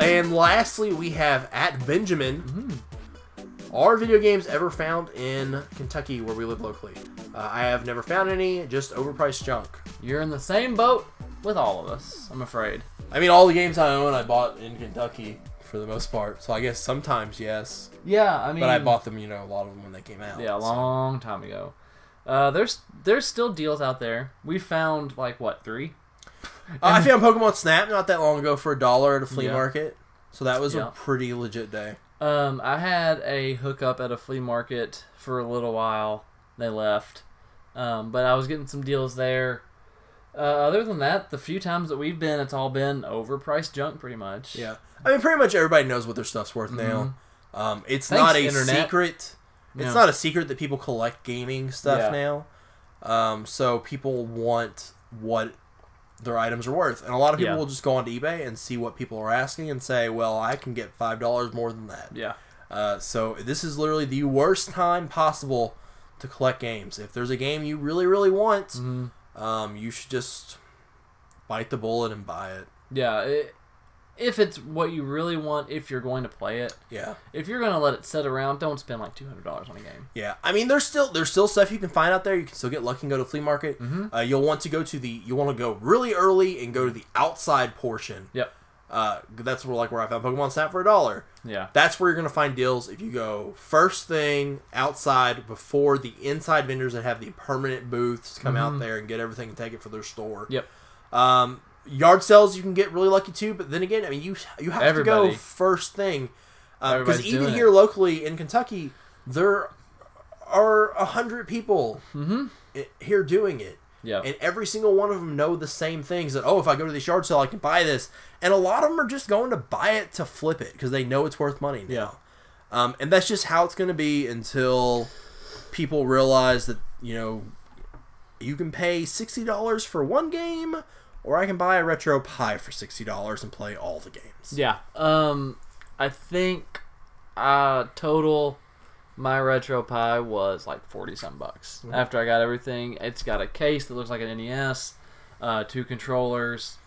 And lastly, we have at Benjamin. Are video games ever found in Kentucky where we live locally? I have never found any, just overpriced junk. You're in the same boat with all of us, I'm afraid. I mean, all the games I own, I bought in Kentucky for the most part. So I guess sometimes, yes. Yeah, I mean... But I bought them, a lot of them when they came out. Yeah, a long time ago. There's still deals out there. We found, like, what, 3? I found Pokemon Snap not that long ago for $1 at a flea market. So that was a pretty legit day. I had a hookup at a flea market for a little while. They left. But I was getting some deals there. Other than that, the few times that we've been, it's all been overpriced junk pretty much. Yeah. I mean, pretty much everybody knows what their stuff's worth now. It's not a secret. It's not a secret that people collect gaming stuff now. So people want what their items are worth. And a lot of people will just go onto eBay and see what people are asking and say, well, I can get $5 more than that. Yeah. So this is literally the worst time possible to collect games. If there's a game you really, really want, you should just bite the bullet and buy it. Yeah. If it's what you really want, if you're going to play it. Yeah. If you're going to let it sit around, don't spend like $200 on a game. Yeah. I mean, there's still stuff you can find out there. You can still get lucky and go to a flea market. You'll want to go really early and go to the outside portion. Yep. That's where I found Pokemon Snap for $1. Yeah. That's where you're going to find deals if you go first thing outside before the inside vendors that have the permanent booths come out there and get everything and take it for their store. Yep. Yard sales you can get really lucky too, but then again, I mean, you have to go first thing. Because even here locally in Kentucky, there are 100 people here doing it. Yeah. And every single one of them know the same things. That, if I go to this yard sale, I can buy this. And a lot of them are just going to buy it to flip it because they know it's worth money now. Yeah. And that's just how it's going to be until people realize that, you can pay $60 for one game, or I can buy a Retro Pie for $60 and play all the games. Yeah. I think total... My Retro Pie was like 40-something bucks. After I got everything, it's got a case that looks like an NES, 2 controllers.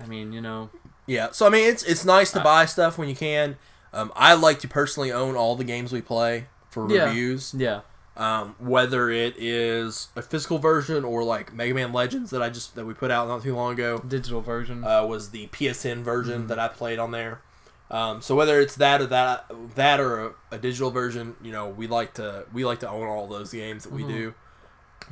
I mean, Yeah, so I mean, it's nice to buy stuff when you can. I like to personally own all the games we play for reviews. Yeah. Whether it is a physical version or like Mega Man Legends that we put out not too long ago. Digital version. Was the PSN version that I played on there. So whether it's that or a digital version, we like to own all those games that we do.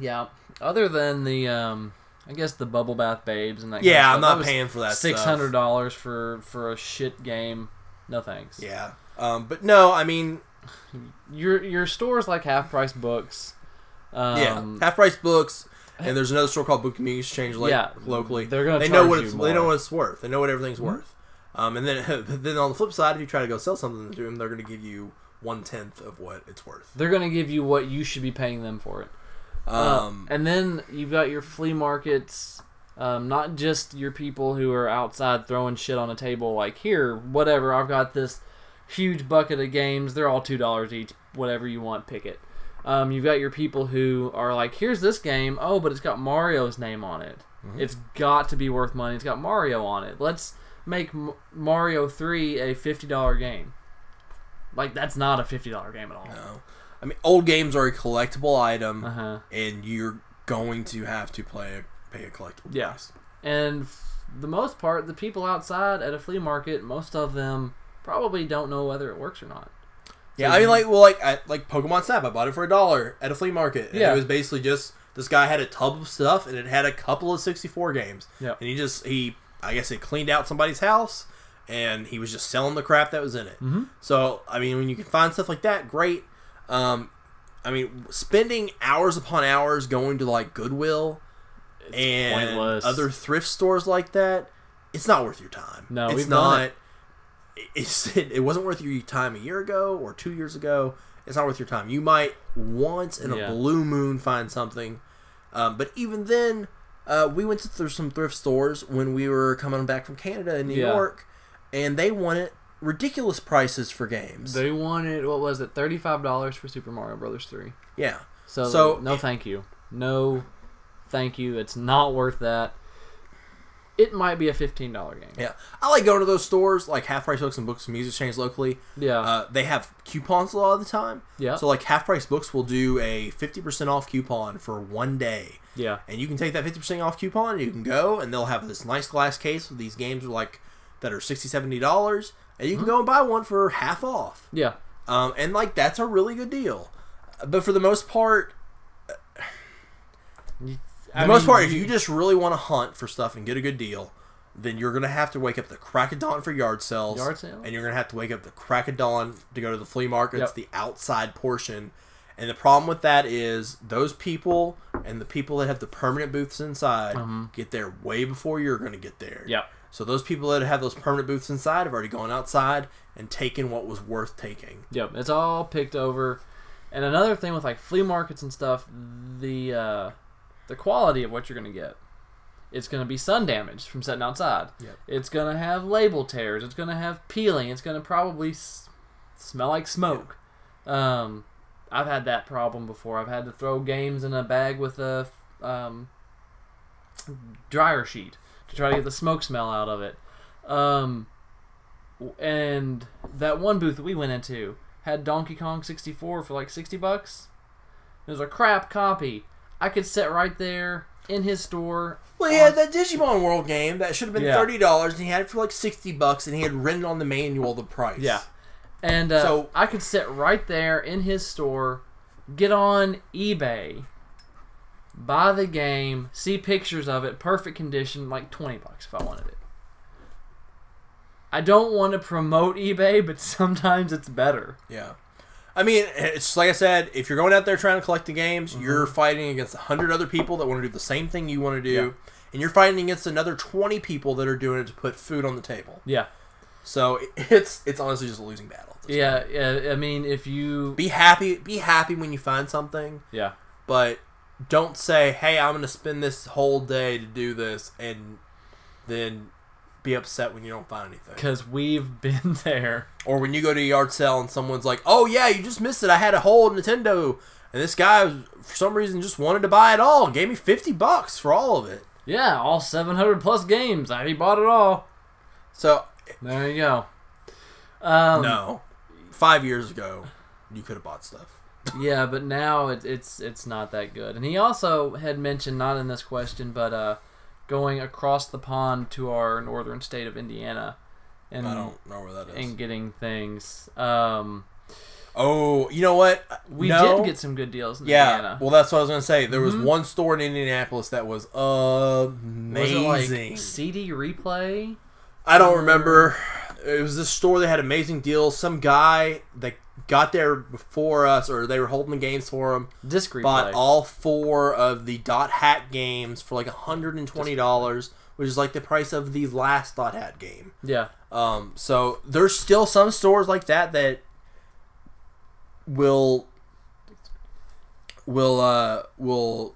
Yeah. Other than the I guess the Bubble Bath Babes and that. Yeah, kind of I'm not paying for that. $600 for a shit game. No thanks. Yeah. But no, I mean, your store's like half price books. Half price books. And there's another store called Book Community Exchange locally. They know what it's worth. They know what everything's worth. And then on the flip side, if you try to go sell something to them, they're going to give you 1/10 of what it's worth. They're going to give you what you should be paying them for it. And then you've got your flea markets, not just your people who are outside throwing shit on a table like, here, whatever, I've got this huge bucket of games. They're all $2 each. Whatever you want, pick it. You've got your people who are like, here's this game. Oh, but it's got Mario's name on it. It's got to be worth money. It's got Mario on it. Let's make Mario 3 a $50 game. Like, that's not a $50 game at all. No. I mean, old games are a collectible item, and you're going to have to pay a collectible price. And the most part, the people outside at a flea market, most of them probably don't know whether it works or not. Yeah, I mean, like Pokemon Snap, I bought it for $1 at a flea market. And it was basically just, this guy had a tub of stuff, and it had a couple of 64 games. Yeah. And I guess he cleaned out somebody's house, and he was just selling the crap that was in it. So, I mean, when you can find stuff like that, great. I mean, spending hours upon hours going to, like, Goodwill and pointless. Other thrift stores like that, it's not worth your time. No, it's not. It wasn't worth your time a year ago or 2 years ago. It's not worth your time. You might once in a blue moon find something. But even then... we went to some thrift stores when we were coming back from Canada in New York, and they wanted ridiculous prices for games. They wanted, what was it, $35 for Super Mario Brothers 3. Yeah. So no thank you. No thank you. It's not worth that. it might be a $15 game. Yeah. I like going to those stores, like Half Price Books and Books and Music Chains locally. Yeah. They have coupons a lot of the time. Yeah. So, like, Half Price Books will do a 50% off coupon for one day. Yeah. And you can take that 50% off coupon, and you can go, and they'll have this nice glass case with these games that are $60, $70, and you can go and buy one for half off. Yeah. And, like, that's a really good deal. But for the most part... if you just really want to hunt for stuff and get a good deal, then you're going to have to wake up the crack of dawn for yard sales. And you're going to have to wake up the crack of dawn to go to the flea markets, the outside portion. And the problem with that is those people and the people that have the permanent booths inside get there way before you're going to get there. Yep. So those people that have those permanent booths inside have already gone outside and taken what was worth taking. Yep. It's all picked over. And another thing with like flea markets and stuff, the quality of what you're going to get. It's going to be sun damaged from sitting outside. Yep. It's going to have label tears. It's going to have peeling. It's going to probably smell like smoke. I've had that problem before. I've had to throw games in a bag with a dryer sheet to try to get the smoke smell out of it. And that one booth that we went into had Donkey Kong 64 for like $60. It was a crap copy. I could sit right there in his store. Well, he had that Digimon World game that should have been $30, and he had it for like $60, and he had written on the manual the price. Yeah. And so I could sit right there in his store, get on eBay, buy the game, see pictures of it, perfect condition, like $20 if I wanted it. I don't want to promote eBay, but sometimes it's better. Yeah. I mean, it's like I said, if you're going out there trying to collect the games, you're fighting against 100 other people that want to do the same thing you want to do, and you're fighting against another 20 people that are doing it to put food on the table. Yeah. So it's honestly just a losing battle. Yeah, I mean, if you be happy when you find something. Yeah. But don't say, "Hey, I'm going to spend this whole day to do this," and then be upset when you don't find anything. Because we've been there. Or when you go to a yard sale and someone's like, "Oh yeah, you just missed it. I had a whole Nintendo, and this guy for some reason just wanted to buy it all. Gave me $50 for all of it." Yeah, all 700 plus games. He bought it all. So there you go. No, 5 years ago, you could have bought stuff. Yeah, but now it's not that good. And he also had mentioned, not in this question, but going across the pond to our northern state of Indiana. And I don't know where that is. And getting things. Oh, you know what? We did get some good deals in Indiana. Well, that's what I was going to say. There was one store in Indianapolis that was amazing. Was it like CD Replay? I don't remember. It was this store that had amazing deals. Some guy that got there before us, or they were holding the games for him, Disc Replay. Bought all 4 of the Dot Hat games for like $120, which is like the price of the last Dot Hat game. Yeah. So there's still some stores like that will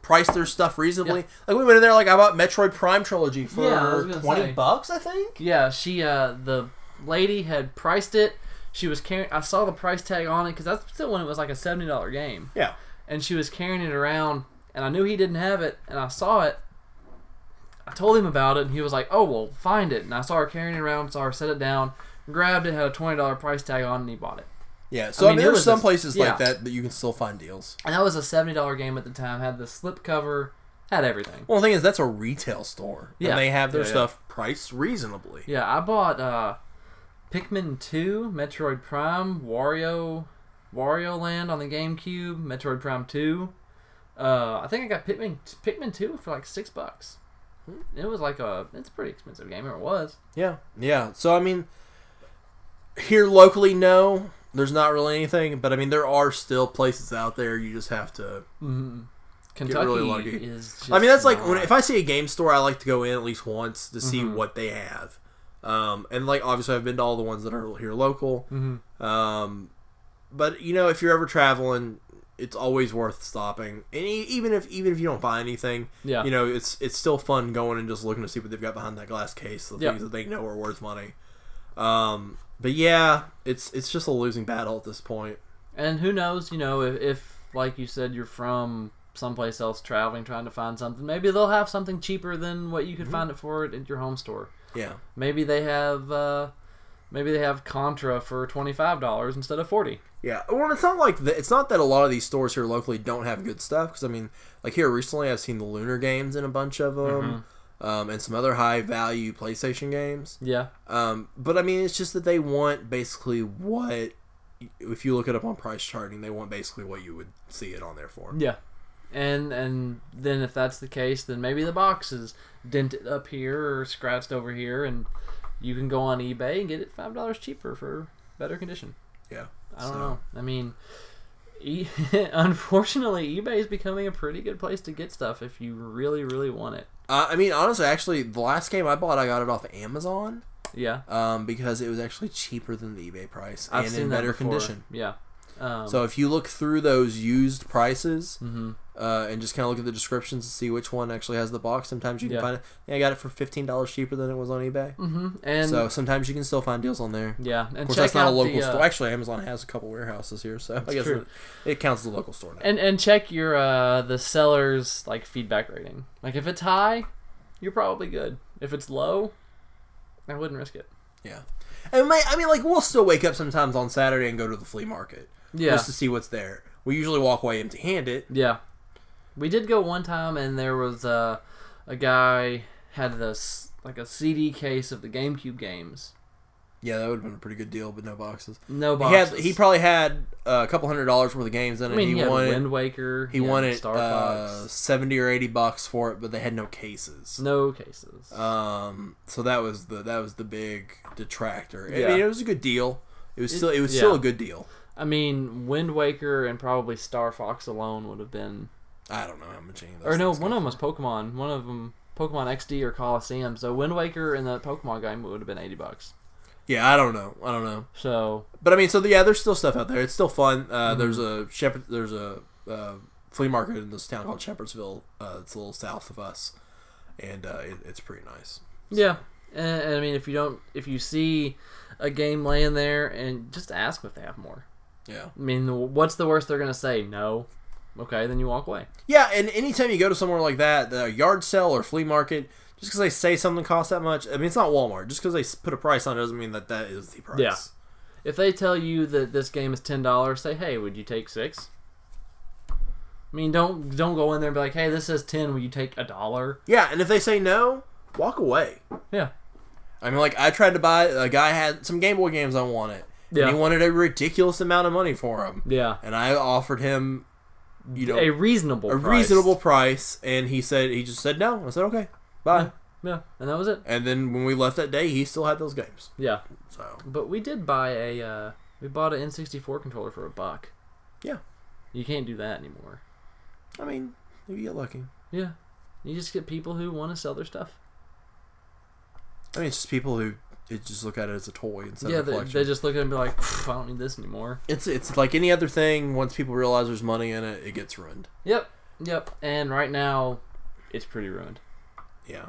price their stuff reasonably. Yeah. Like we went in there, like I bought Metroid Prime Trilogy for $20, I think. Yeah, she the lady had priced it. She was carrying. I saw the price tag on it because that's still when it was like a $70 game. Yeah. And she was carrying it around, and I knew he didn't have it, and I saw it. I told him about it, and he was like, "Oh, well, find it." And I saw her carrying it around, saw her set it down, grabbed it, had a $20 price tag on, and he bought it. Yeah, so I mean there's some places like that you can still find deals. And that was a $70 game at the time. Had the slip cover, had everything. Well, the thing is, that's a retail store. Yeah. And they have their stuff priced reasonably. Yeah, I bought Pikmin 2, Metroid Prime, Wario Land on the GameCube, Metroid Prime 2. I think I got Pikmin 2 for like $6. It was like it's a pretty expensive game, or it was. Yeah, yeah. So I mean, here locally, no, there's not really anything. But I mean, there are still places out there. You just have to Kentucky get really lucky. Is just I mean, that's like if I see a game store, I like to go in at least once to see what they have. And like obviously, I've been to all the ones that are here local. But you know, if you're ever traveling, it's always worth stopping. And even if you don't buy anything, you know, it's still fun going and just looking to see what they've got behind that glass case, the things that they know are worth money. But yeah, it's just a losing battle at this point. And who knows, you know, if like you said, you're from someplace else traveling, trying to find something. Maybe they'll have something cheaper than what you could find it for at your home store. Yeah. Maybe they have Contra for $25 instead of $40. Yeah. Well, it's not like it's not that a lot of these stores here locally don't have good stuff. Because I mean, like here recently, I've seen the Lunar games in a bunch of them. And some other high-value PlayStation games. Yeah. But, I mean, it's just that they want basically what... If you look it up on price charting, they want basically what you would see it on there for. Yeah. And then if that's the case, then maybe the box is dented up here or scratched over here, and you can go on eBay and get it $5 cheaper for better condition. Yeah. I don't know. I mean... Unfortunately, eBay is becoming a pretty good place to get stuff if you really, really want it. I mean, honestly, actually, the last game I bought, I got it off of Amazon. Yeah. Because it was actually cheaper than the eBay price I've and seen in that better before. condition. Yeah. So if you look through those used prices and just kind of look at the descriptions to see which one actually has the box, sometimes you can find it. Yeah, I got it for $15 cheaper than it was on eBay. And so sometimes you can still find deals on there. Yeah, and of course, check that's not out a local store. Actually, Amazon has a couple warehouses here, so I guess it counts as a local store now. And check your the seller's like feedback rating. Like if it's high, you're probably good. If it's low, I wouldn't risk it. Yeah, and I mean, like we'll still wake up sometimes on Saturday and go to the flea market. Yeah. Just to see what's there. We usually walk away empty-handed. Yeah. We did go one time, and there was a guy had this like a CD case of the GameCube games. Yeah, that would have been a pretty good deal, but no boxes. No boxes. He probably had a couple $100 worth of games in it. I mean, he wanted Wind Waker. He wanted Star Fox. $70 or $80 for it, but they had no cases. No cases. So that was the big detractor. Yeah. I mean, it was a good deal. It was still a good deal. I mean, Wind Waker and probably Star Fox alone would have been... I don't know how much any of those Or no, things one of them for. was Pokemon. One of them, Pokemon XD or Coliseum. So Wind Waker and the Pokemon game would have been $80. Yeah, I don't know. So... But I mean, there's still stuff out there. It's still fun. There's a flea market in this town called Shepherdsville. It's a little south of us. And it's pretty nice. So. Yeah. And I mean, if you see a game laying there, and just ask them if they have more. Yeah. I mean, what's the worst they're going to say? No. Okay, then you walk away. Yeah, and anytime you go to somewhere like that, the yard sale or flea market, just because they say something costs that much, I mean, it's not Walmart. Just because they put a price on it doesn't mean that is the price. Yeah. If they tell you that this game is $10, say, hey, would you take $6? I mean, don't go in there and be like, hey, this says 10, will you take $1? Yeah, and if they say no, walk away. Yeah. I mean, like, I tried to buy, a guy had some Game Boy games I wanted. Yeah. And he wanted a ridiculous amount of money for them. Yeah. And I offered him, a reasonable price, and he just said no. I said, okay, bye. Yeah, and that was it. And then when we left that day, he still had those games. Yeah. So. But we did buy we bought an N64 controller for $1. Yeah. You can't do that anymore. I mean, maybe you get lucky. Yeah. You just get people who want to sell their stuff. I mean, it's just people who just look at it as a toy instead of a collection. They just look at it and be like, I don't need this anymore. It's like any other thing. Once people realize there's money in it, it gets ruined. Yep. And right now, it's pretty ruined. Yeah.